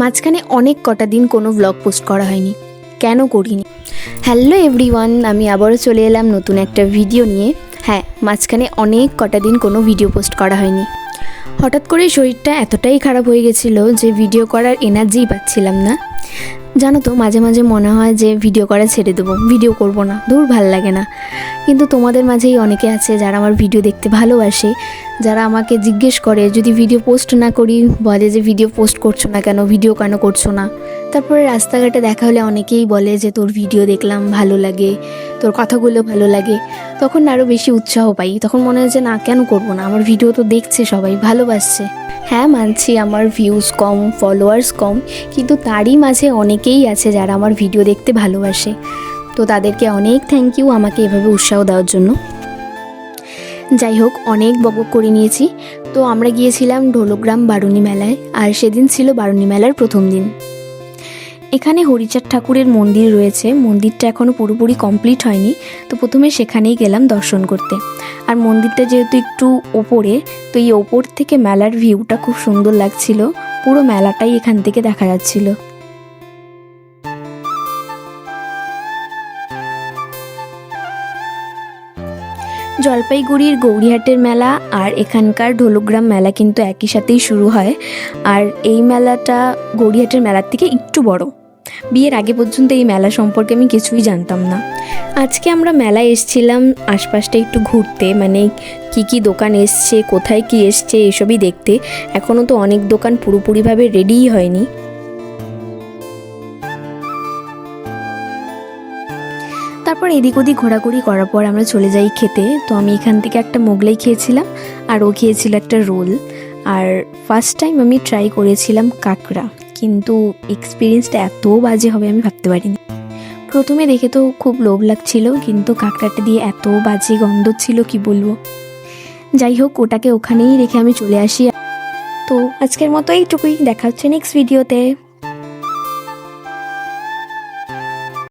মাঝখানে অনেক কটা দিন কোনো ব্লগ পোস্ট করা হয়নি, কেন করিনি। হ্যালো এভরিওয়ান, আমি আবারও চলে এলাম নতুন একটা ভিডিও নিয়ে। হ্যাঁ, মাঝখানে অনেক কটা দিন কোনো ভিডিও পোস্ট করা হয়নি। হঠাৎ করে শরীরটা এতটাই খারাপ হয়ে গেছিলো যে ভিডিও করার এনার্জিই পাচ্ছিলাম না। জানো তো, মাঝে মাঝে মনে হয় যে ভিডিও করা ছেড়ে দেবো, ভিডিও করব না, দূর ভাল লাগে না। কিন্তু তোমাদের মাঝেই অনেকে আছে যারা আমার ভিডিও দেখতে ভালোবাসে, যারা আমাকে জিজ্ঞেস করে যদি ভিডিও পোস্ট না করি, বলে যে ভিডিও পোস্ট করছো না কেন, ভিডিও কেন করছো না। তারপরে রাস্তাঘাটে দেখা হলে অনেকেই বলে যে তোর ভিডিও দেখলাম, ভালো লাগে, তোর কথাগুলো ভালো লাগে। তখন আরও বেশি উৎসাহ পাই, তখন মনে হয় যে না, কেন করব না, আমার ভিডিও তো দেখছে সবাই, ভালোবাসছে। হ্যাঁ, মানছি আমার ভিউজ কম, ফলোয়ার্স কম, কিন্তু তারই মাঝে অনেকেই আছে যারা আমার ভিডিও দেখতে ভালোবাসে। তো তাদেরকে অনেক থ্যাংক ইউ আমাকে এভাবে উৎসাহ দেওয়ার জন্য। যাই হোক, অনেক বকবক করে নিয়েছি। তো আমরা গিয়েছিলাম ঢোলগ্রাম বারুণী মেলায়, আর সেদিন ছিল বারুণী মেলার প্রথম দিন। এখানে হরিচাঁদ ঠাকুরের মন্দির রয়েছে, মন্দিরটা এখনও পুরোপুরি কমপ্লিট হয়নি। তো প্রথমে সেখানেই গেলাম দর্শন করতে। আর মন্দিরটা যেহেতু একটু ওপরে, তো এই ওপর থেকে মেলার ভিউটা খুব সুন্দর লাগছিল, পুরো মেলাটাই এখান থেকে দেখা যাচ্ছিল। জলপাইগুড়ির গৌরীহাটের মেলা আর এখানকার ঢোলগ্রাম মেলা কিন্তু একই সাথেই শুরু হয়। আর এই মেলাটা গৌরীহাটের মেলার থেকে একটু বড়। বিয়ের আগে পর্যন্ত এই মেলা সম্পর্কে আমি কিছুই জানতাম না। আজকে আমরা মেলায় এসেছিলাম আশপাশটা একটু ঘুরতে, মানে কি দোকান এসছে, কোথায় কি এসছে এসবই দেখতে। এখনও তো অনেক দোকান পুরোপুরিভাবে রেডিই হয়নি। তারপর এদিক ওদিক ঘোরাঘুরি করার পর আমরা চলে যাই খেতে। তো আমি এখান থেকে একটা মোগলাই খেয়েছিলাম, আর ও খেয়েছিল একটা রোল। আর ফার্স্ট টাইম আমি ট্রাই করেছিলাম কাঁকড়া, কিন্তু এক্সপিরিয়েন্সটা এত বাজে হবে আমি ভাবতে পারিনি। প্রথমে দেখে তো খুব লোভ লাগছিল, কিন্তু কাঁকড়াটা দিয়ে এত বাজে গন্ধ ছিল কি বলবো। যাই হোক, ওটাকে ওখানেই রেখে আমি চলে আসি। তো আজকের মতো এইটুকুই, দেখা হচ্ছে নেক্সট ভিডিওতে।